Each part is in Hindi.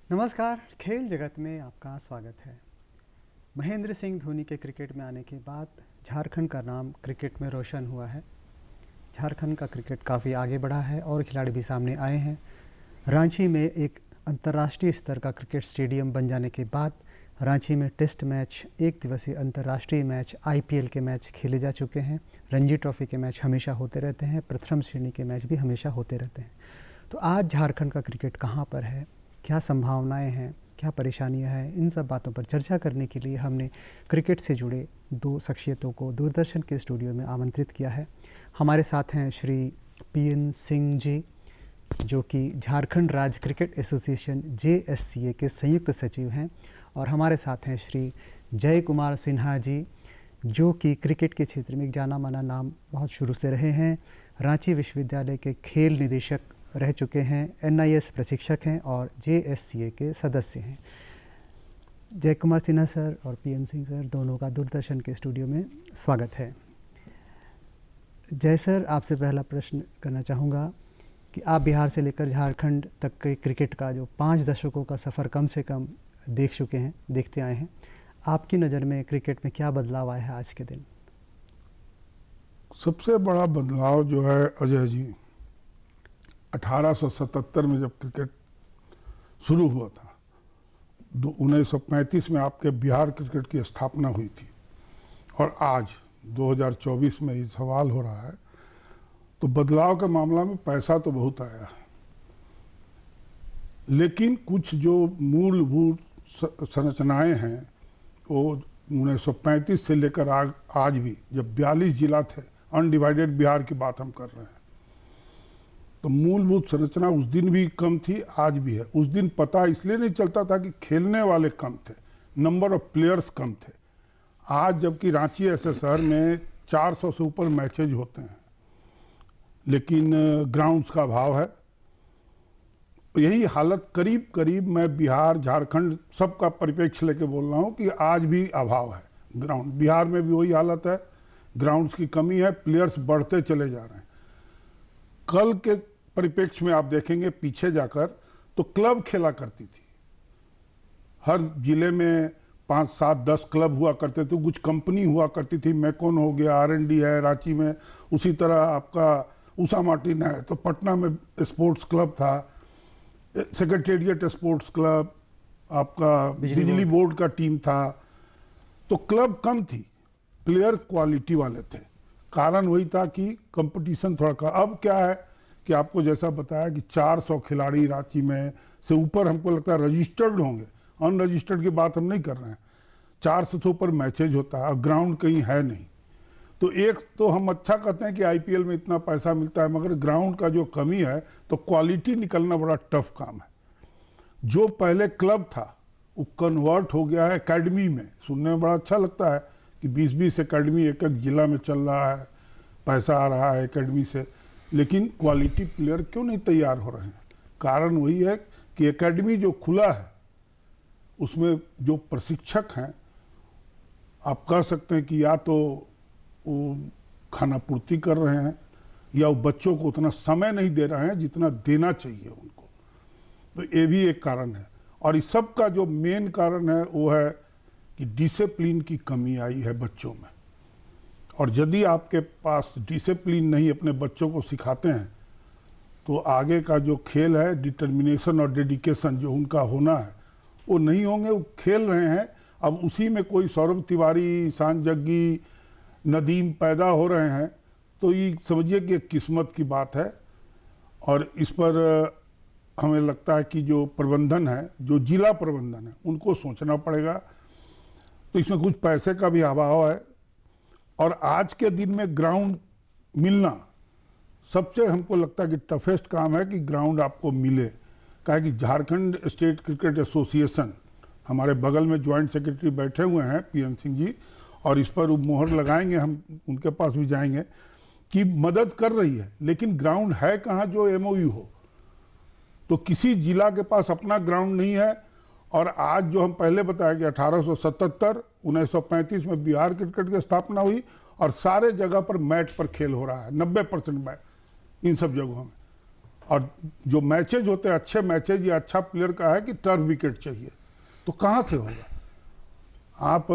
नमस्कार, खेल जगत में आपका स्वागत है। महेंद्र सिंह धोनी के क्रिकेट में आने के बाद झारखंड का नाम क्रिकेट में रोशन हुआ है। झारखंड का क्रिकेट काफ़ी आगे बढ़ा है और खिलाड़ी भी सामने आए हैं। रांची में एक अंतर्राष्ट्रीय स्तर का क्रिकेट स्टेडियम बन जाने के बाद रांची में टेस्ट मैच, एक दिवसीय अंतर्राष्ट्रीय मैच, आईपीएल के मैच खेले जा चुके हैं। रणजी ट्रॉफी के मैच हमेशा होते रहते हैं, प्रथम श्रेणी के मैच भी हमेशा होते रहते हैं। तो आज झारखंड का क्रिकेट कहाँ पर है, क्या संभावनाएं हैं, क्या परेशानियां हैं, इन सब बातों पर चर्चा करने के लिए हमने क्रिकेट से जुड़े दो शख्सियतों को दूरदर्शन के स्टूडियो में आमंत्रित किया है। हमारे साथ हैं श्री पीएन सिंह जी, जो कि झारखंड राज्य क्रिकेट एसोसिएशन JSCA के संयुक्त सचिव हैं, और हमारे साथ हैं श्री जय कुमार सिन्हा जी, जो कि क्रिकेट के क्षेत्र में एक जाना माना नाम बहुत शुरू से रहे हैं। रांची विश्वविद्यालय के खेल निदेशक रह चुके हैं, NIS प्रशिक्षक हैं और JSCA के सदस्य हैं। जय कुमार सिन्हा सर और पीएन सिंह सर, दोनों का दूरदर्शन के स्टूडियो में स्वागत है। जय सर, आपसे पहला प्रश्न करना चाहूँगा कि आप बिहार से लेकर झारखंड तक के क्रिकेट का जो 5 दशकों का सफ़र कम से कम देख चुके हैं, देखते आए हैं। आपकी नज़र में क्रिकेट में क्या बदलाव आया है आज के दिन? सबसे बड़ा बदलाव जो है अजय जी, 1877 में जब क्रिकेट शुरू हुआ था, 1935 में आपके बिहार क्रिकेट की स्थापना हुई थी, और आज 2024 में ये सवाल हो रहा है, तो बदलाव के मामला में पैसा तो बहुत आया है, लेकिन कुछ जो मूलभूत संरचनाएं हैं वो 1935 से लेकर आज भी, जब 42 जिला थे, अनडिवाइडेड बिहार की बात हम कर रहे हैं, तो मूलभूत संरचना उस दिन भी कम थी, आज भी है। उस दिन पता इसलिए नहीं चलता था कि खेलने वाले कम थे, नंबर ऑफ प्लेयर्स कम थे। आज जबकि रांची ऐसे शहर में 400 से ऊपर मैचेज होते हैं, लेकिन ग्राउंड्स का अभाव है। यही हालत करीब करीब, मैं बिहार झारखंड सबका परिप्रेक्ष्य लेके बोल रहा हूँ कि आज भी अभाव है ग्राउंड। बिहार में भी वही हालत है, ग्राउंड्स की कमी है, प्लेयर्स बढ़ते चले जा रहे हैं। कल के परिप्रेक्ष्य में आप देखेंगे पीछे जाकर, तो क्लब खेला करती थी, हर जिले में 5, 7, 10 क्लब हुआ करते थे, कुछ कंपनी हुआ करती थी, मैकोन हो गया, R&D है रांची में, उसी तरह आपका उषा मार्टिन है, तो पटना में स्पोर्ट्स क्लब था, सेक्रेटेरिएट स्पोर्ट्स क्लब, आपका बिजली बोर्ड का टीम था। तो क्लब कम थी, प्लेयर क्वालिटी वाले थे। कारण वही था कि कंपटीशन थोड़ा कम। अब क्या है कि आपको जैसा बताया कि 400 खिलाड़ी रांची में से ऊपर हमको लगता है रजिस्टर्ड होंगे, अनरजिस्टर्ड की बात हम नहीं कर रहे हैं। 400 से ऊपर मैचेज होता है, ग्राउंड कहीं है नहीं। तो एक तो हम अच्छा कहते हैं कि IPL में इतना पैसा मिलता है, मगर ग्राउंड का जो कमी है, तो क्वालिटी निकलना बड़ा टफ काम है। जो पहले क्लब था वो कन्वर्ट हो गया है एकेडमी में। सुनने में बड़ा अच्छा लगता है कि 20-20 एकेडमी एक एक जिला में चल रहा है, पैसा आ रहा है एकेडमी से, लेकिन क्वालिटी प्लेयर क्यों नहीं तैयार हो रहे हैं? कारण वही है कि एकेडमी जो खुला है उसमें जो प्रशिक्षक हैं, आप कह सकते हैं कि या तो वो खाना पूर्ति कर रहे हैं, या वो बच्चों को उतना समय नहीं दे रहे हैं जितना देना चाहिए उनको। तो ये भी एक कारण है। और इस सब का जो मेन कारण है वो है कि डिसिप्लिन की कमी आई है बच्चों में। और यदि आपके पास डिसिप्लिन नहीं अपने बच्चों को सिखाते हैं, तो आगे का जो खेल है, डिटर्मिनेशन और डेडिकेशन जो उनका होना है, वो नहीं होंगे। वो खेल रहे हैं, अब उसी में कोई सौरभ तिवारी, ईशान जग्गी, नदीम पैदा हो रहे हैं, तो ये समझिए कि एक किस्मत की बात है। और इस पर हमें लगता है कि जो प्रबंधन है, जो जिला प्रबंधन है, उनको सोचना पड़ेगा। तो इसमें कुछ पैसे का भी अभाव है, और आज के दिन में ग्राउंड मिलना सबसे हमको लगता है कि टफेस्ट काम है कि ग्राउंड आपको मिले। कहा कि झारखंड स्टेट क्रिकेट एसोसिएशन, हमारे बगल में ज्वाइंट सेक्रेटरी बैठे हुए हैं पीएन सिंह जी, और इस पर मोहर लगाएंगे, हम उनके पास भी जाएंगे, कि मदद कर रही है, लेकिन ग्राउंड है कहाँ जो MOU हो। तो किसी जिला के पास अपना ग्राउंड नहीं है। और आज जो हम पहले बताया कि 1877, 1935 में बिहार क्रिकेट की स्थापना हुई, और सारे जगह पर मैट पर खेल हो रहा है, 90% मैच इन सब जगहों में। और जो मैचेज होते हैं अच्छे मैचेज या अच्छा प्लेयर का है कि टर्फ विकेट चाहिए, तो कहाँ से होगा? आप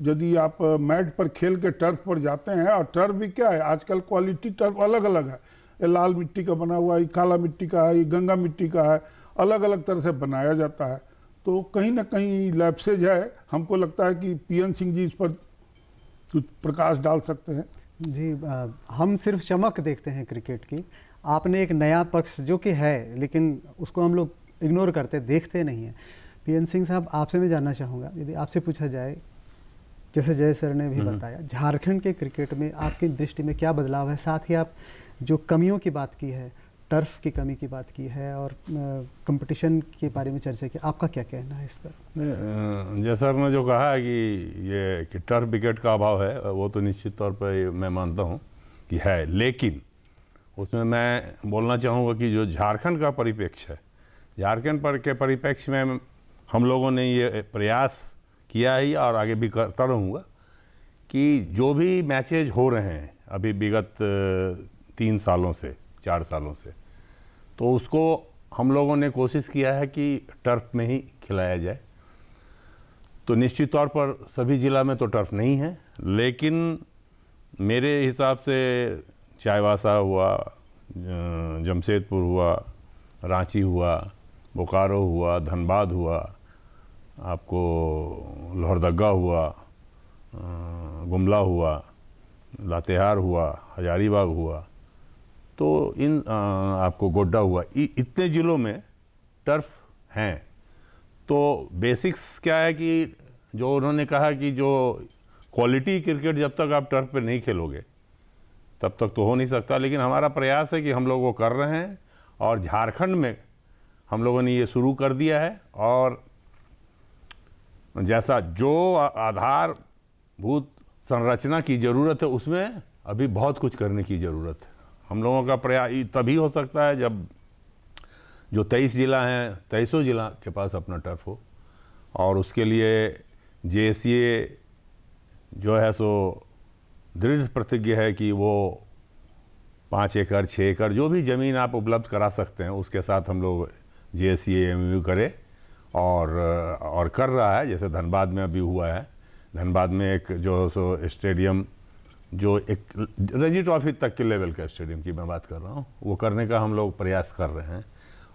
यदि आप मैट पर खेल के टर्फ पर जाते हैं, और टर्फ भी क्या है आजकल क्वालिटी टर्फ अलग अलग है, ये लाल मिट्टी का बना हुआ है, ये काला मिट्टी का है, ये गंगा मिट्टी का है, अलग अलग तरह से बनाया जाता है। तो कहीं ना कहीं लैप्सेज है। हमको लगता है कि पीएन सिंह जी इस पर कुछ प्रकाश डाल सकते हैं। जी, हम सिर्फ चमक देखते हैं क्रिकेट की। आपने एक नया पक्ष जो कि है, लेकिन उसको हम लोग इग्नोर करते, देखते नहीं हैं। पीएन सिंह साहब, आपसे मैं जानना चाहूँगा, यदि आपसे पूछा जाए, जैसे जय सर ने भी बताया, झारखंड के क्रिकेट में आपकी दृष्टि में क्या बदलाव है? साथ ही आप जो कमियों की बात की है, टर्फ की कमी की बात की है और कंपटीशन के बारे में चर्चा की, आपका क्या कहना है इस पर? जय सर ने जो कहा है कि टर्फ विकेट का अभाव है, वो तो निश्चित तौर पर मैं मानता हूँ कि है, लेकिन उसमें मैं बोलना चाहूँगा कि जो झारखंड का परिप्रेक्ष्य है, झारखंड के परिप्रेक्ष्य में हम लोगों ने ये प्रयास किया ही और आगे भी करता रहूँगा कि जो भी मैचेज हो रहे हैं अभी विगत 3 सालों से 4 सालों से, तो उसको हम लोगों ने कोशिश किया है कि टर्फ में ही खिलाया जाए। तो निश्चित तौर पर सभी ज़िला में तो टर्फ नहीं है, लेकिन मेरे हिसाब से चाईबासा हुआ, जमशेदपुर हुआ, रांची हुआ, बोकारो हुआ, धनबाद हुआ, आपको लोहरदगा हुआ, गुमला हुआ, लातेहार हुआ, हजारीबाग हुआ, तो इन आपको गोड्डा हुआ, इतने ज़िलों में टर्फ हैं। तो बेसिक्स क्या है कि जो उन्होंने कहा कि जो क्वालिटी क्रिकेट जब तक आप टर्फ पे नहीं खेलोगे तब तक तो हो नहीं सकता, लेकिन हमारा प्रयास है कि हम लोग वो कर रहे हैं और झारखंड में हम लोगों ने ये शुरू कर दिया है। और जैसा जो आधारभूत संरचना की ज़रूरत है, उसमें अभी बहुत कुछ करने की ज़रूरत है। हम लोगों का प्रयास तभी हो सकता है जब जो 23 ज़िला हैं, 23 ज़िला के पास अपना टर्फ हो, और उसके लिए जेएससीए जो है सो दृढ़ प्रतिज्ञ है कि वो 5 एकड़ 6 एकड़ जो भी ज़मीन आप उपलब्ध करा सकते हैं, उसके साथ हम लोग जेएससीए एमओयू करें और कर रहा है। जैसे धनबाद में अभी हुआ है, धनबाद में एक जो सो स्टेडियम, जो एक रणजी ट्रॉफी तक के लेवल का स्टेडियम की मैं बात कर रहा हूँ, वो करने का हम लोग प्रयास कर रहे हैं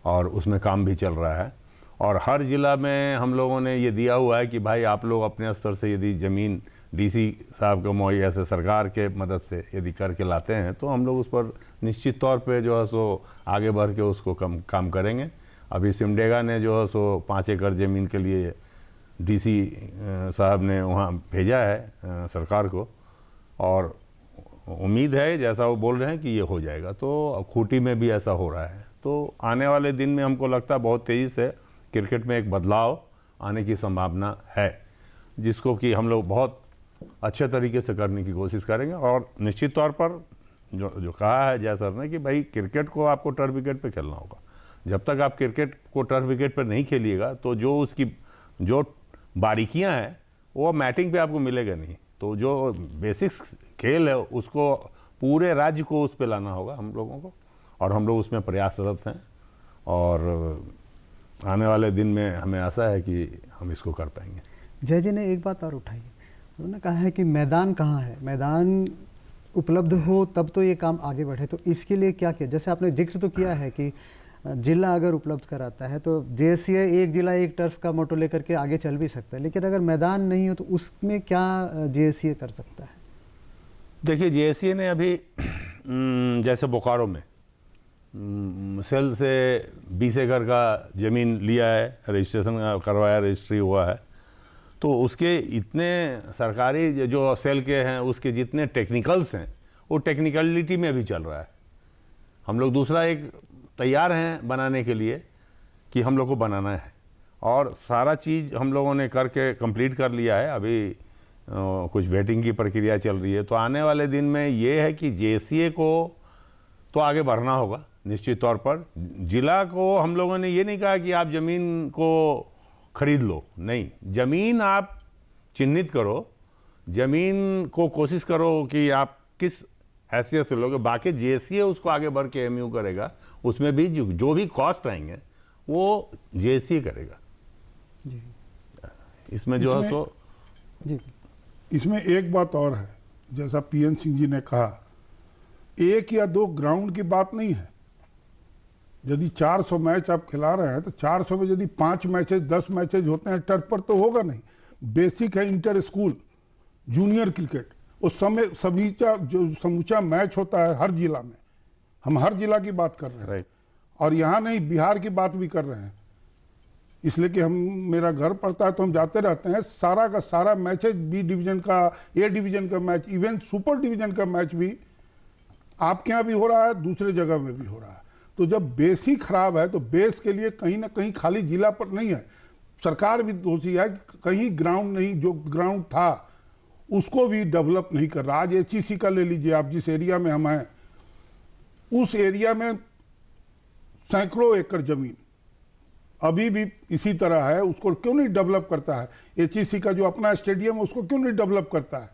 और उसमें काम भी चल रहा है। और हर ज़िला में हम लोगों ने ये दिया हुआ है कि भाई आप लोग अपने स्तर से यदि ज़मीन डीसी साहब को मुहैया से सरकार के मदद से यदि करके लाते हैं, तो हम लोग उस पर निश्चित तौर पे जो है सो आगे बढ़ के उसको काम करेंगे। अभी सिमडेगा ने जो है सो 5 एकड़ ज़मीन के लिए डीसी साहब ने वहाँ भेजा है सरकार को, और उम्मीद है जैसा वो बोल रहे हैं कि ये हो जाएगा। तो खूंटी में भी ऐसा हो रहा है। तो आने वाले दिन में हमको लगता है बहुत तेज़ी से क्रिकेट में एक बदलाव आने की संभावना है, जिसको कि हम लोग बहुत अच्छे तरीके से करने की कोशिश करेंगे। और निश्चित तौर पर जो कहा है जय सर ने कि भाई क्रिकेट को आपको टर्फ विकेट पे खेलना होगा। जब तक आप क्रिकेट को टर्फ विकेट पर नहीं खेलिएगा तो जो उसकी जो बारीकियां हैं वो मैटिंग पे आपको मिलेगा नहीं। तो जो बेसिक्स खेल है उसको पूरे राज्य को उस पर लाना होगा हम लोगों को, और हम लोग उसमें प्रयासरत हैं। और आने वाले दिन में हमें आशा है कि हम इसको कर पाएंगे। जय जी ने एक बात और उठाई, उन्होंने कहा है कि मैदान कहाँ है, मैदान उपलब्ध हो तब तो ये काम आगे बढ़े। तो इसके लिए क्या किया? जैसे आपने जिक्र तो किया है कि जिला अगर उपलब्ध कराता है तो जेएससीए एक जिला एक टर्फ का मोटो लेकर के आगे चल भी सकता है, लेकिन अगर मैदान नहीं हो तो उसमें क्या जेएससीए कर सकता है? देखिए, जेएससीए ने अभी जैसे बोकारो में सेल से 20 एकड़ का ज़मीन लिया है, रजिस्ट्रेशन करवाया, रजिस्ट्री हुआ है। तो उसके इतने सरकारी जो सेल के हैं उसके जितने टेक्निकल्स हैं वो टेक्निकलिटी में अभी चल रहा है। हम लोग दूसरा एक तैयार हैं बनाने के लिए कि हम लोग को बनाना है, और सारा चीज़ हम लोगों ने करके कंप्लीट कर लिया है। अभी कुछ वेटिंग की प्रक्रिया चल रही है। तो आने वाले दिन में ये है कि जेएससीए को तो आगे बढ़ना होगा निश्चित तौर पर। जिला को हम लोगों ने ये नहीं कहा कि आप ज़मीन को खरीद लो, नहीं, ज़मीन आप चिन्हित करो, ज़मीन को कोशिश करो कि आप किस हैसियत से लोगे। बाकी जेएससीए उसको आगे बढ़ के एमयू करेगा, उसमें भी जो भी कॉस्ट आएंगे वो जेएससी करेगा। जी इसमें जो है इसमें- सो जी इसमें एक बात और है, जैसा पीएन सिंह जी ने कहा, एक या दो ग्राउंड की बात नहीं है। यदि 400 मैच आप खिला रहे हैं तो 400 में यदि 5 मैचेज 10 मैचेज होते हैं टर्फ पर तो होगा नहीं। बेसिक है इंटर स्कूल जूनियर क्रिकेट, उस समय सभी का जो समूचा मैच होता है हर जिला में, हम हर जिला की बात कर रहे हैं राइट। और यहाँ नहीं बिहार की बात भी कर रहे हैं, इसलिए कि हम मेरा घर पड़ता है तो हम जाते रहते हैं। सारा का सारा मैचेज बी डिवीजन का, ए डिवीजन का मैच, इवन सुपर डिवीजन का मैच भी आपके यहाँ भी हो रहा है, दूसरे जगह में भी हो रहा है। तो जब बेस ही खराब है तो बेस के लिए कहीं ना कहीं खाली जिला पर नहीं है, सरकार भी दोषी है कि कहीं ग्राउंड नहीं, जो ग्राउंड था उसको भी डेवलप नहीं कर रहा। आज एचईसी का ले लीजिए, आप जिस एरिया में हम हैं उस एरिया में सैकड़ों एकड़ जमीन अभी भी इसी तरह है, उसको क्यों नहीं डेवलप करता है? एचईसी का जो अपना स्टेडियम है उसको क्यों नहीं डेवलप करता है?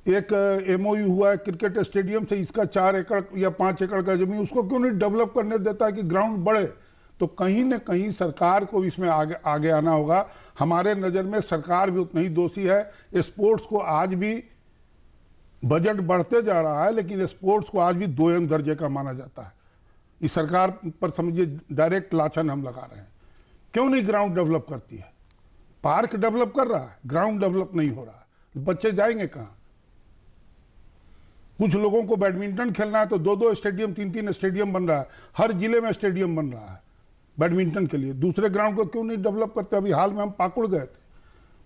एक एमओयू हुआ है क्रिकेट स्टेडियम से, इसका 4 एकड़ या 5 एकड़ का जमीन, उसको क्यों नहीं डेवलप करने देता है कि ग्राउंड बढ़े? तो कहीं ना कहीं सरकार को इसमें आगे आना होगा। हमारे नज़र में सरकार भी उतना ही दोषी है। स्पोर्ट्स को आज भी बजट बढ़ते जा रहा है लेकिन स्पोर्ट्स को आज भी 2M दर्जे का माना जाता है। इस सरकार पर समझिए डायरेक्ट लाछन हम लगा रहे हैं। क्यों नहीं ग्राउंड डेवलप करती है? पार्क डेवलप कर रहा है, ग्राउंड डेवलप नहीं हो रहा है, बच्चे जाएंगे कहाँ? कुछ लोगों को बैडमिंटन खेलना है तो 2-2 स्टेडियम 3-3 स्टेडियम बन रहा है, हर जिले में स्टेडियम बन रहा है बैडमिंटन के लिए। दूसरे ग्राउंड को क्यों नहीं डेवलप करते? अभी हाल में हम पाकुड़ गए थे,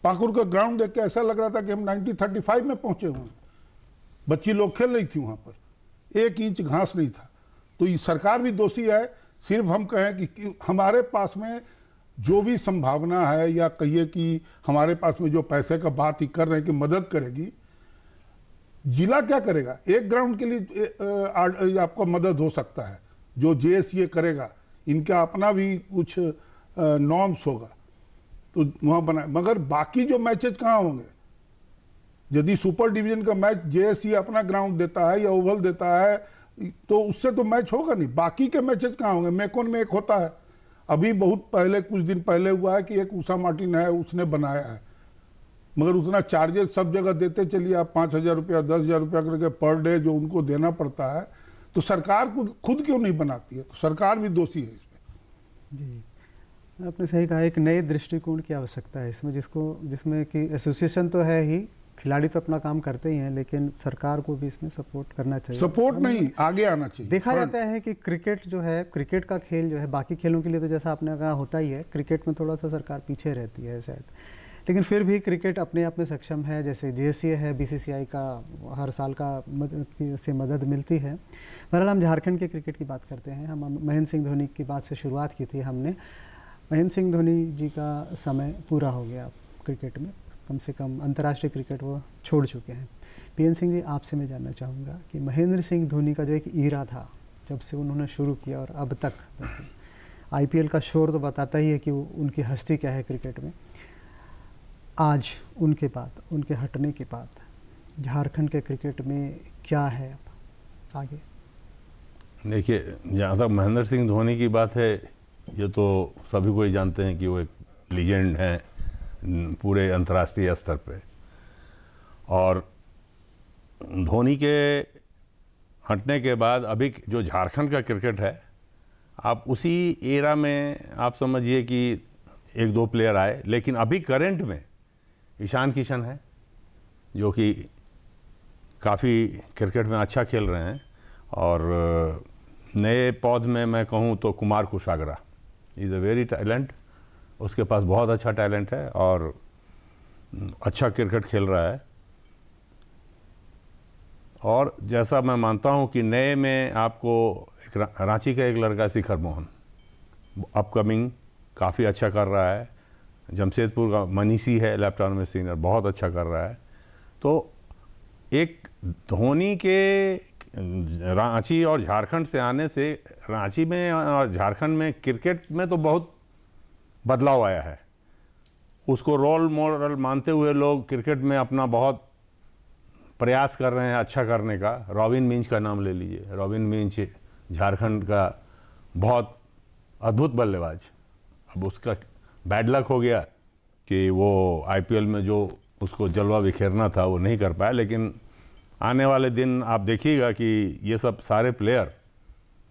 पाकुड़ का ग्राउंड देख के ऐसा लग रहा था कि हम 1935 में पहुंचे हुए हैं। बच्ची लोग खेल रही थी वहाँ पर, 1 इंच घास नहीं था। तो ये सरकार भी दोषी है। सिर्फ हम कहें कि हमारे पास में जो भी संभावना है या कहिए कि हमारे पास में जो पैसे का बात ही कर रहे हैं कि मदद करेगी, जिला क्या करेगा? एक ग्राउंड के लिए आपको मदद हो सकता है, जो जेएससीए करेगा, इनका अपना भी कुछ नॉर्म्स होगा तो वहाँ बना, मगर बाकी जो मैचेज कहाँ होंगे? यदि सुपर डिवीजन का मैच जेएससीए अपना ग्राउंड देता है या ओवल देता है तो उससे तो मैच होगा नहीं। बाकी के मैचेज कहाँ होंगे? मेकोन में एक होता है, अभी बहुत पहले कुछ दिन पहले हुआ है कि एक उषा मार्टिन है उसने बनाया है, मगर उतना चार्जेस सब जगह देते चलिए आप, 5,000 रुपया 10,000 रुपया करके पर डे जो उनको देना पड़ता है। तो सरकार खुद क्यों नहीं बनाती है? तो सरकार भी दोषी है इसमें। जी, आपने सही कहा, एक नए दृष्टिकोण की आवश्यकता है इसमें, जिसमें कि एसोसिएशन तो है ही, खिलाड़ी तो अपना काम करते ही हैं, लेकिन सरकार को भी इसमें सपोर्ट करना चाहिए। सपोर्ट नहीं, आगे आना चाहिए। देखा जाता है कि क्रिकेट जो है, क्रिकेट का खेल जो है, बाकी खेलों के लिए तो जैसा आपने कहा होता ही है, क्रिकेट में थोड़ा सा सरकार पीछे रहती है शायद, लेकिन फिर भी क्रिकेट अपने आप में सक्षम है। जैसे जेएससीए है, बीसीसीआई का हर साल का से मदद मिलती है। बहरहाल हम झारखंड के क्रिकेट की बात करते हैं। हम महेंद्र सिंह धोनी की बात से शुरुआत की थी हमने। महेंद्र सिंह धोनी जी का समय पूरा हो गया क्रिकेट में, कम से कम अंतर्राष्ट्रीय क्रिकेट वो छोड़ चुके हैं। पीएन सिंह जी, आपसे मैं जानना चाहूँगा कि महेंद्र सिंह धोनी का जो एक ईरा था, जब से उन्होंने शुरू किया और अब तक, आईपीएल का शोर तो बताता ही है कि उनकी हस्ती क्या है क्रिकेट में। आज उनके बाद, उनके हटने के बाद झारखंड के क्रिकेट में क्या है अब आगे? देखिए, जहाँ तक महेंद्र सिंह धोनी की बात है, ये तो सभी को ही जानते हैं कि वो एक लीजेंड हैं पूरे अंतर्राष्ट्रीय स्तर पे। और धोनी के हटने के बाद अभी जो झारखंड का क्रिकेट है, आप उसी एरा में आप समझिए कि 1-2 प्लेयर आए, लेकिन अभी करंट में ईशान किशन है जो कि काफ़ी क्रिकेट में अच्छा खेल रहे हैं। और नए पौध में मैं कहूँ तो Kumar Kushagra is a very talent, उसके पास बहुत अच्छा टैलेंट है और अच्छा क्रिकेट खेल रहा है। और जैसा मैं मानता हूँ कि नए में आपको एक रांची का एक लड़का शिखर मोहन अपकमिंग काफ़ी अच्छा कर रहा है। जमशेदपुर का मनीषी है लेफ्ट आर्म स्पिनर, बहुत अच्छा कर रहा है। तो एक धोनी के रांची और झारखंड से आने से रांची में और झारखंड में क्रिकेट में तो बहुत बदलाव आया है। उसको रोल मॉडल मानते हुए लोग क्रिकेट में अपना बहुत प्रयास कर रहे हैं अच्छा करने का। रॉबिन मिंच का नाम ले लीजिए। रॉबिन मिंच झारखंड का बहुत अद्भुत बल्लेबाज। अब उसका बैड लक हो गया कि वो आईपीएल में जो उसको जलवा बिखेरना था वो नहीं कर पाया, लेकिन आने वाले दिन आप देखिएगा कि ये सब सारे प्लेयर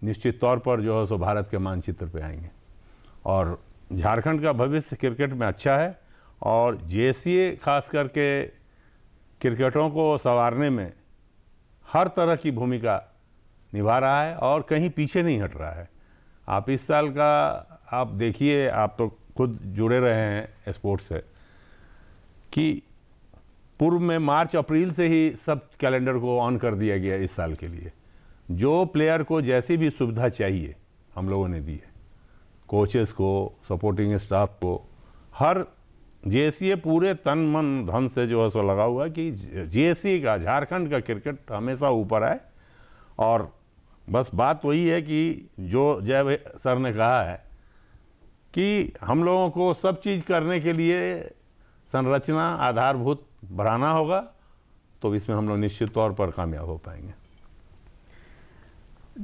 निश्चित तौर पर जो है सो भारत के मानचित्र पे आएंगे और झारखंड का भविष्य क्रिकेट में अच्छा है। और जेसीए खास करके क्रिकेटरों को संवारने में हर तरह की भूमिका निभा रहा है और कहीं पीछे नहीं हट रहा है। आप इस साल का आप देखिए, आप तो खुद जुड़े रहे हैं स्पोर्ट्स से, कि पूर्व में मार्च अप्रैल से ही सब कैलेंडर को ऑन कर दिया गया इस साल के लिए। जो प्लेयर को जैसी भी सुविधा चाहिए हम लोगों ने दी है, कोचेस को, सपोर्टिंग स्टाफ को, हर जेएससीए पूरे तन मन धन से जो है सो लगा हुआ है कि जेएससी का, झारखंड का क्रिकेट हमेशा ऊपर आए। और बस बात वही है कि जो जय सर ने कहा है कि हम लोगों को सब चीज़ करने के लिए संरचना, आधारभूत बढ़ाना होगा, तो इसमें हम लोग निश्चित तौर पर कामयाब हो पाएंगे।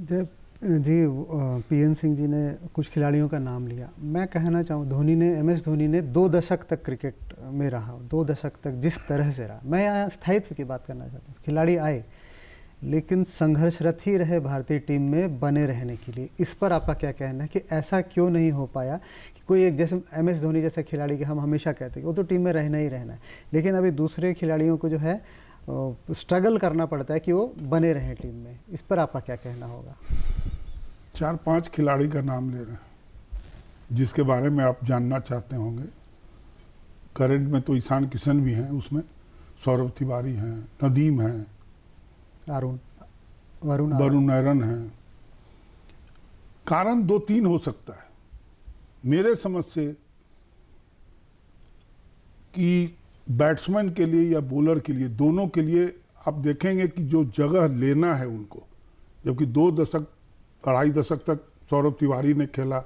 जब जी पीएन सिंह जी ने कुछ खिलाड़ियों का नाम लिया, मैं कहना चाहूँ धोनी ने, एमएस धोनी ने 2 दशक तक क्रिकेट में रहा, 2 दशक तक जिस तरह से रहा। मैं यहाँ स्थायित्व की बात करना चाहता हूँ। खिलाड़ी आए लेकिन संघर्षरत ही रहे भारतीय टीम में बने रहने के लिए। इस पर आपका क्या कहना है कि ऐसा क्यों नहीं हो पाया कि कोई एक, जैसे एमएस धोनी जैसे खिलाड़ी की हम हमेशा कहते हैं कि वो तो टीम में रहना ही रहना है, लेकिन अभी दूसरे खिलाड़ियों को जो है स्ट्रगल करना पड़ता है कि वो बने रहें टीम में। इस पर आपका क्या कहना होगा? 4-5 खिलाड़ी का नाम ले रहे हैं जिसके बारे में आप जानना चाहते होंगे। करंट में तो ईशान किशन भी हैं, उसमें सौरभ तिवारी हैं, नदीम हैं, वरुण आयरन हैं। कारण 2-3 हो सकता है मेरे समझ से, कि बैट्समैन के लिए या बॉलर के लिए, दोनों के लिए आप देखेंगे कि जो जगह लेना है उनको, जबकि 2 दशक 2.5 दशक तक सौरभ तिवारी ने खेला,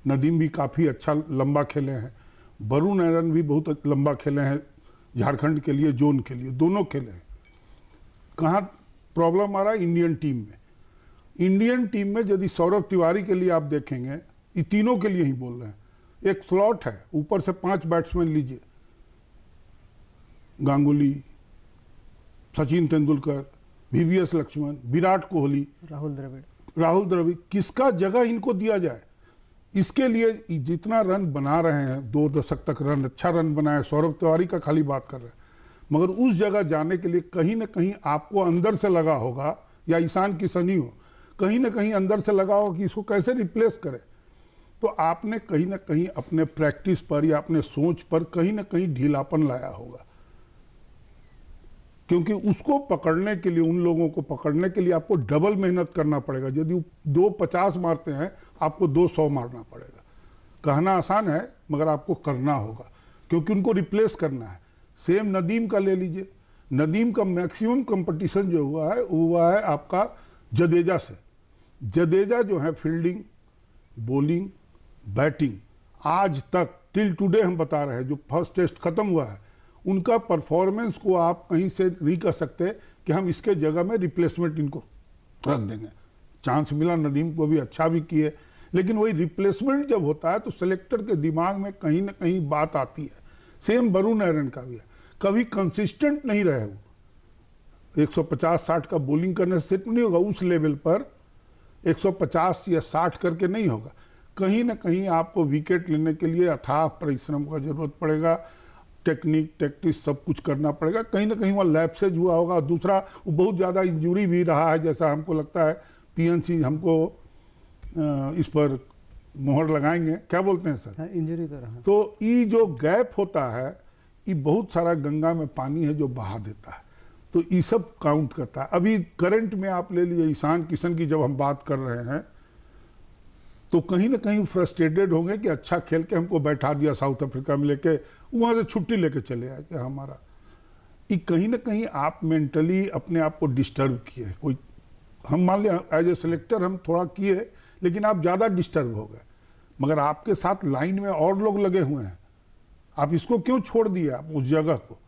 नदीम भी काफ़ी अच्छा लंबा खेले हैं, वरुण आयरन भी बहुत लंबा खेले हैं झारखंड के लिए, जोन के लिए, दोनों खेले हैं। कहाँ प्रॉब्लम आ रहा है? इंडियन टीम में। इंडियन टीम में यदि सौरभ तिवारी के लिए आप देखेंगे, ये तीनों के लिए ही बोल रहे हैं, एक स्लॉट है, ऊपर से 5 बैट्समैन लीजिए, गांगुली, सचिन तेंदुलकर, वीवीएस लक्ष्मण, विराट कोहली, राहुल द्रविड़, किसका जगह इनको दिया जाए? इसके लिए जितना रन बना रहे हैं, 2 दशक तक रन, अच्छा रन बनाए, सौरभ तिवारी का खाली बात कर रहे हैं, मगर उस जगह जाने के लिए कहीं ना कहीं आपको अंदर से लगा होगा, या ईशान किशन ही हो, कहीं ना कहीं अंदर से लगा होगा कि इसको कैसे रिप्लेस करें। तो आपने कहीं ना कहीं अपने प्रैक्टिस पर या अपने सोच पर कहीं ना कहीं ढीलापन लाया होगा, क्योंकि उसको पकड़ने के लिए, उन लोगों को पकड़ने के लिए आपको डबल मेहनत करना पड़ेगा। यदि 250 मारते हैं, आपको 200 मारना पड़ेगा। कहना आसान है मगर आपको करना होगा, क्योंकि उनको रिप्लेस करना है। सेम नदीम का ले लीजिए, नदीम का मैक्सिमम कंपटीशन जो हुआ है वो हुआ है आपका जडेजा से। जडेजा जो है फील्डिंग, बॉलिंग, बैटिंग, आज तक टिल टुडे हम बता रहे हैं, जो फर्स्ट टेस्ट खत्म हुआ है, उनका परफॉर्मेंस को आप कहीं से नहीं कह सकते कि हम इसके जगह में रिप्लेसमेंट इनको रख देंगे। चांस मिला, नदीम को भी अच्छा भी किए, लेकिन वही रिप्लेसमेंट जब होता है तो सेलेक्टर के दिमाग में कहीं ना कहीं बात आती है। सेम वरुण आयरन का भी है, कभी कंसिस्टेंट नहीं रहे वो। 150-60 का बॉलिंग करने से सेट नहीं होगा, उस लेवल पर 150 या 60 करके नहीं होगा। कहीं ना कहीं आपको विकेट लेने के लिए अथाह परिश्रम का जरूरत पड़ेगा, टेक्निक, टैक्टिक्स सब कुछ करना पड़ेगा। कहीं ना कहीं वहाँ लैप्सेज हुआ होगा। दूसरा, वो बहुत ज़्यादा इंजरी भी रहा है, जैसा हमको लगता है पीएनसी हमको इस पर मोहर लगाएंगे, क्या बोलते हैं सर? इंजरी तो रहा। तो ये जो गैप होता है, ये बहुत सारा गंगा में पानी है जो बहा देता है, तो ये सब काउंट करता है। अभी करंट में आप ले लीजिए, ईशान किशन की जब हम बात कर रहे हैं तो कहीं ना कहीं फ्रस्ट्रेटेड होंगे कि अच्छा खेल के हमको बैठा दिया साउथ अफ्रीका में, लेके वहाँ से छुट्टी लेके चले आए कि हमारा, ये कहीं ना कहीं आप मेंटली अपने आप को डिस्टर्ब किए। कोई हम मान लिया एज ए सेलेक्टर हम थोड़ा किए, लेकिन आप ज़्यादा डिस्टर्ब हो गए, मगर आपके साथ लाइन में और लोग लगे हुए हैं, आप इसको क्यों छोड़ दिए? आप उस जगह को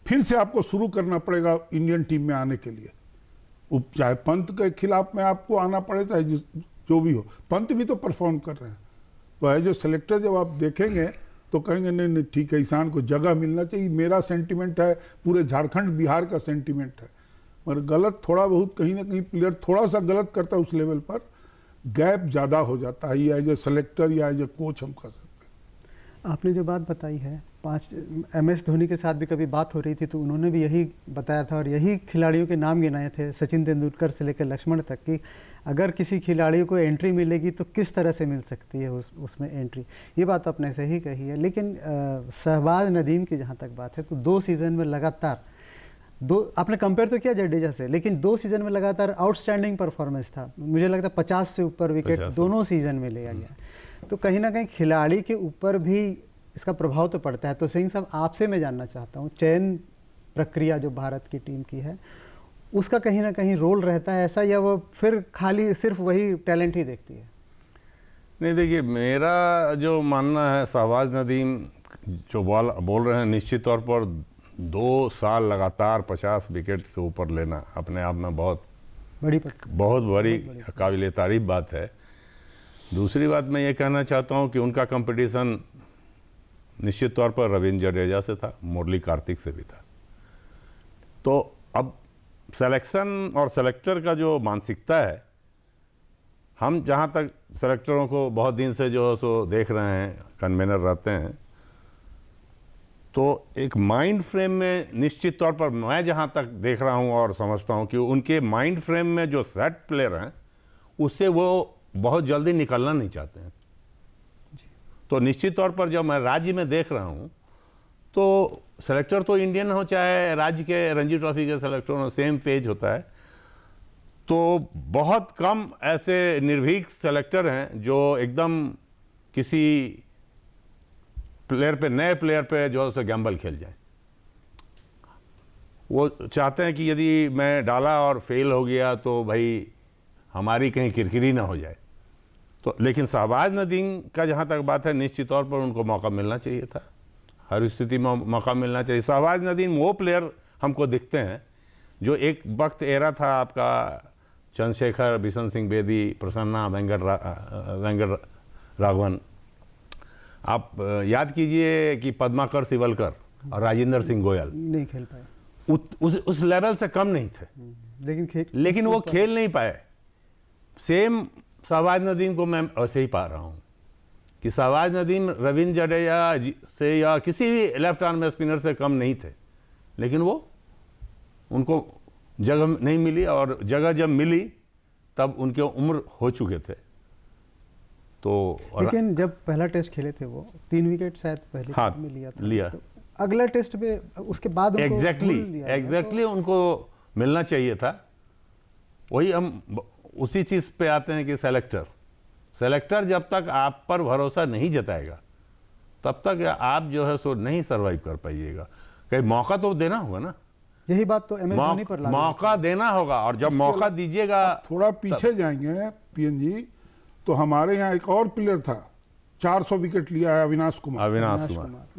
फिर से आपको शुरू करना पड़ेगा इंडियन टीम में आने के लिए। चाहे पंत के खिलाफ में आपको आना पड़े, चाहे जो भी हो, पंत भी तो परफॉर्म कर रहे हैं। तो एज ए सेलेक्टर जब आप देखेंगे तो कहेंगे नहीं नहीं ठीक है, ईशान को जगह मिलना चाहिए। मेरा सेंटिमेंट है, पूरे झारखंड बिहार का सेंटिमेंट है। मगर गलत थोड़ा बहुत कहीं ना कहीं प्लेयर थोड़ा सा गलत करता है, उस लेवल पर गैप ज़्यादा हो जाता है। या एज ए सेलेक्टर या एज ए कोच हम कह सकते हैं। आपने जो बात बताई है, 5 MS धोनी के साथ भी कभी बात हो रही थी तो उन्होंने भी यही बताया था और यही खिलाड़ियों के नाम गिनाए थे, सचिन तेंदुलकर से लेकर लक्ष्मण तक की। अगर किसी खिलाड़ी को एंट्री मिलेगी तो किस तरह से मिल सकती है उसमें एंट्री। ये बात आपने सही कही है। लेकिन शहबाज नदीम की जहाँ तक बात है तो 2 सीज़न में लगातार आपने कंपेयर तो किया जडेजा से, लेकिन 2 सीज़न में लगातार आउटस्टैंडिंग परफॉर्मेंस था। मुझे लगता है 50 से ऊपर विकेट दोनों सीज़न में लिया गया। तो कहीं ना कहीं खिलाड़ी के ऊपर भी इसका प्रभाव तो पड़ता है। तो सिंह साहब, आपसे मैं जानना चाहता हूँ, चयन प्रक्रिया जो भारत की टीम की है उसका कहीं ना कहीं रोल रहता है ऐसा, या वो फिर खाली सिर्फ वही टैलेंट ही देखती है? नहीं, देखिए मेरा जो मानना है, शहबाज नदीम जो बोल रहे हैं, निश्चित तौर पर 2 साल लगातार 50 विकेट से ऊपर लेना अपने आप में बहुत बड़ी काबिल तारीफ बात है। दूसरी बात मैं ये कहना चाहता हूँ कि उनका कंपटीशन निश्चित तौर पर रविंद्र जडेजा से था, मुरली कार्तिक से भी था। तो अब सिलेक्शन और सेलेक्टर का जो मानसिकता है, हम जहाँ तक सेलेक्टरों को बहुत दिन से जो है सो देख रहे हैं, कन्वेनर रहते हैं, तो एक माइंड फ्रेम में निश्चित तौर पर मैं जहाँ तक देख रहा हूँ और समझता हूँ कि उनके माइंड फ्रेम में जो सेट प्लेयर हैं उससे वो बहुत जल्दी निकलना नहीं चाहते हैं। तो निश्चित तौर पर जब मैं राज्य में देख रहा हूँ तो सेलेक्टर तो इंडियन हो चाहे राज्य के रणजी ट्रॉफी के सेलेक्टर हो, सेम पेज होता है। तो बहुत कम ऐसे निर्भीक सेलेक्टर हैं जो एकदम किसी प्लेयर पे, नए प्लेयर पे जो है उसे गैम्बल खेल जाए। वो चाहते हैं कि यदि मैं डाला और फेल हो गया तो भाई हमारी कहीं किरकिरी ना हो जाए। तो लेकिन शहबाज नदीम का जहाँ तक बात है, निश्चित तौर पर उनको मौका मिलना चाहिए था, हर स्थिति में मौका मिलना चाहिए। शहबाज नदीम वो प्लेयर हमको दिखते हैं जो एक वक्त एरा था आपका चंद्रशेखर, बिशन सिंह बेदी, प्रसन्ना, वेंकट राघवन। आप याद कीजिए कि पद्माकर सिवलकर और राजेंद्र सिंह गोयल नहीं खेल पाए, उस लेवल से कम नहीं थे, लेकिन वो खेल नहीं पाए। सेम शहबाज नदीम को मैं ऐसे ही पा रहा हूँ कि शहबाज नदीम रविंद्र जडेजा से या किसी भी लेफ्ट आर्म स्पिनर से कम नहीं थे, लेकिन वो उनको जगह नहीं मिली, और जगह जब मिली तब उनकी उम्र हो चुके थे। तो लेकिन जब पहला टेस्ट खेले थे वो 3 विकेट शायद पहले में लिया था। तो अगला टेस्ट में उसके बाद एग्जैक्टली उनको मिलना चाहिए था। वही हम उसी चीज़ पे आते हैं कि सेलेक्टर जब तक आप पर भरोसा नहीं जताएगा तब तक आप जो है सो नहीं सर्वाइव कर पाइएगा। कहीं मौका तो देना होगा ना। यही बात तो MS धोनी पर लागू मौका देना होगा, और जब मौका दीजिएगा। थोड़ा पीछे जाएंगे पीएन जी, तो हमारे यहाँ एक और प्लेयर था, 400 विकेट लिया है, अविनाश कुमार।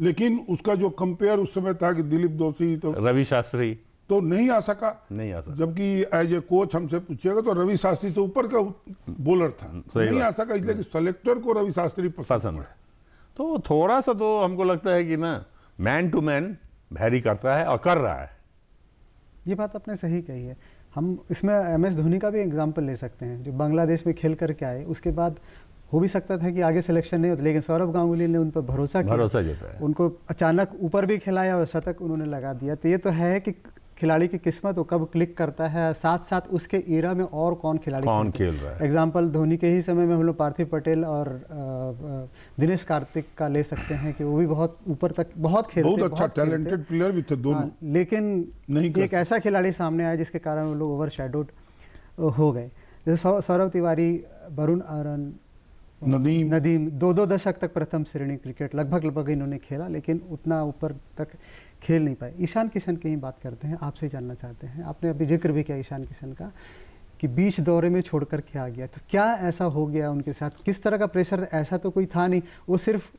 लेकिन उसका जो कंपेयर उस समय था कि दिलीप दोषी, तो रवि शास्त्री तो नहीं आ सका। जबकि एज ए कोच हमसे पूछिएगा तो रवि शास्त्री से ऊपर का बॉलर था, नहीं आ सका, इसलिए कि सेलेक्टर को रवि शास्त्री पसंद है। तो थोड़ा सा तो हमको लगता है कि ना, मैन टू मैन वैरी करता है और कर रहा है। ये बात आपने सही कही है। हम इसमें MS धोनी का भी एग्जाम्पल ले सकते हैं, जो बांग्लादेश में खेल करके आए, उसके बाद हो भी सकता था कि आगे सिलेक्शन नहीं होता, लेकिन सौरव गांगुली ने उन पर भरोसा किया, उनको अचानक ऊपर भी खिलाया और शतक उन्होंने लगा दिया। तो ये तो है कि खिलाड़ी की किस्मत वो कब क्लिक करता है, साथ साथ उसके एरा में और कौन खेल रहा है। एग्जाम्पल धोनी के ही समय में हम लोग पार्थिव पटेल और दिनेश कार्तिक का ले सकते हैं कि वो भी बहुत ऊपर तक बहुत खेलते, बहुत अच्छा टैलेंटेड प्लेयर भी थे दोनों। लेकिन नहीं एक ऐसा खिलाड़ी सामने आया जिसके कारण वो लोग ओवर शैडोड हो गए। जैसे सौरव तिवारी, वरुण आरन, नदीम 2-2 दशक तक प्रथम श्रेणी क्रिकेट लगभग इन्होंने खेला, लेकिन उतना ऊपर तक खेल नहीं पाए। ईशान किशन की ही बात करते हैं, आपसे जानना चाहते हैं। आपने अभी जिक्र भी किया ईशान किशन का कि बीच दौरे में छोड़कर के आ गया, तो क्या ऐसा हो गया उनके साथ, किस तरह का प्रेशर? ऐसा तो कोई था नहीं, वो सिर्फ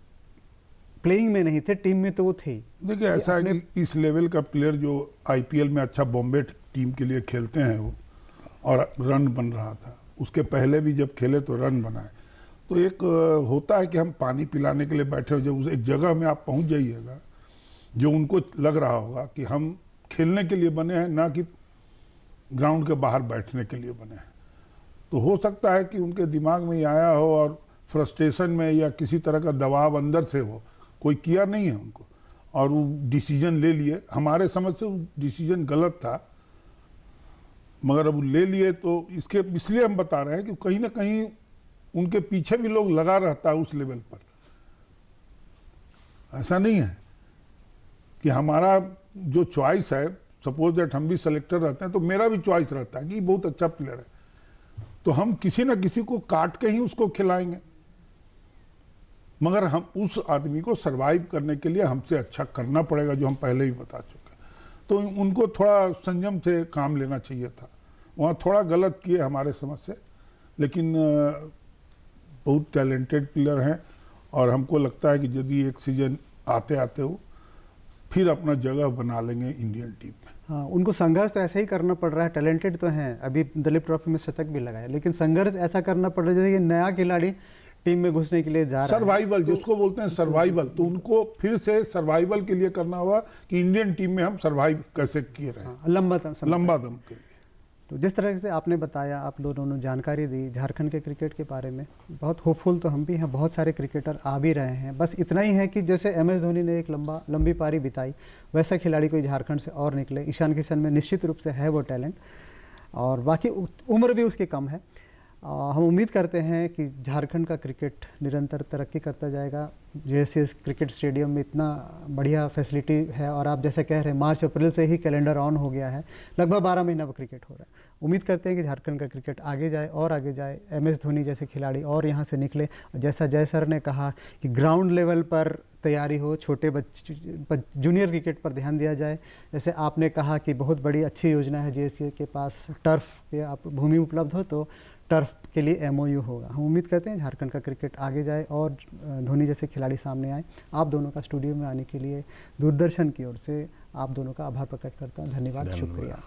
प्लेइंग में नहीं थे, टीम में तो वो थे। देखिए ऐसा है कि इस लेवल का प्लेयर जो IPL में अच्छा बॉम्बे टीम के लिए खेलते हैं, और रन बन रहा था। उसके पहले भी जब खेले तो रन बनाए। तो एक होता है कि हम पानी पिलाने के लिए बैठे हो, जब उस एक जगह में आप पहुंच जाइएगा जो उनको लग रहा होगा कि हम खेलने के लिए बने हैं, ना कि ग्राउंड के बाहर बैठने के लिए बने हैं, तो हो सकता है कि उनके दिमाग में ये आया हो और फ्रस्ट्रेशन में या किसी तरह का दबाव अंदर से हो, कोई किया नहीं है उनको, और वो डिसीजन ले लिए। हमारे समझ से वो डिसीजन गलत था, मगर अब ले लिए तो इसलिए हम बता रहे हैं कि कहीं ना कहीं उनके पीछे भी लोग लगा रहता है उस लेवल पर। ऐसा नहीं है कि हमारा जो चॉइस है, सपोज दैट हम भी सेलेक्टर रहते हैं तो मेरा भी चॉइस रहता है कि बहुत अच्छा प्लेयर है, तो हम किसी ना किसी को काट के ही उसको खिलाएंगे, मगर हम उस आदमी को सरवाइव करने के लिए हमसे अच्छा करना पड़ेगा, जो हम पहले ही बता चुके हैं। तो उनको थोड़ा संयम से काम लेना चाहिए था। वहाँ थोड़ा गलत किए हमारे समझ से, लेकिन बहुत टैलेंटेड प्लेयर हैं और हमको लगता है कि यदि एक सीजन आते आते हो फिर अपना जगह बना लेंगे इंडियन टीम में। हाँ, उनको संघर्ष तो ऐसे ही करना पड़ रहा है। टैलेंटेड तो हैं, अभी दिलीप ट्रॉफी में शतक भी लगाया, लेकिन संघर्ष ऐसा करना पड़ रहा है जैसे कि नया खिलाड़ी टीम में घुसने के लिए जा रहा है। सर्वाइवल जिसको बोलते हैं सर्वाइवल, तो उनको फिर से सर्वाइवल के लिए करना होगा कि इंडियन टीम में हम सर्वाइव कैसे किए रहे, लंबा दम के लिए। तो जिस तरह से आपने बताया, आप दोनों ने जानकारी दी झारखंड के क्रिकेट के बारे में, बहुत होपफुल तो हम भी हैं। बहुत सारे क्रिकेटर आ भी रहे हैं, बस इतना ही है कि जैसे MS धोनी ने एक लंबी पारी बिताई, वैसा खिलाड़ी कोई झारखंड से और निकले। ईशान किशन में निश्चित रूप से है वो टैलेंट, और बाकी उम्र भी उसकी कम है। हम उम्मीद करते हैं कि झारखंड का क्रिकेट निरंतर तरक्की करता जाएगा। JSS क्रिकेट स्टेडियम में इतना बढ़िया फैसिलिटी है, और आप जैसे कह रहे हैं मार्च अप्रैल से ही कैलेंडर ऑन हो गया है, लगभग 12 महीना वो क्रिकेट हो रहा है। उम्मीद करते हैं कि झारखंड का क्रिकेट आगे जाए और आगे जाए, MS धोनी जैसे खिलाड़ी और यहाँ से निकले। जैसा जय सर ने कहा कि ग्राउंड लेवल पर तैयारी हो, छोटे जूनियर क्रिकेट पर ध्यान दिया जाए। जैसे आपने कहा कि बहुत बड़ी अच्छी योजना है, JSA के पास टर्फ के आप भूमि उपलब्ध हो तो टर्फ के लिए MOU होगा। हम उम्मीद करते हैं झारखंड का क्रिकेट आगे जाए और धोनी जैसे खिलाड़ी सामने आए। आप दोनों का स्टूडियो में आने के लिए दूरदर्शन की ओर से आप दोनों का आभार प्रकट करता हूँ। धन्यवाद, शुक्रिया।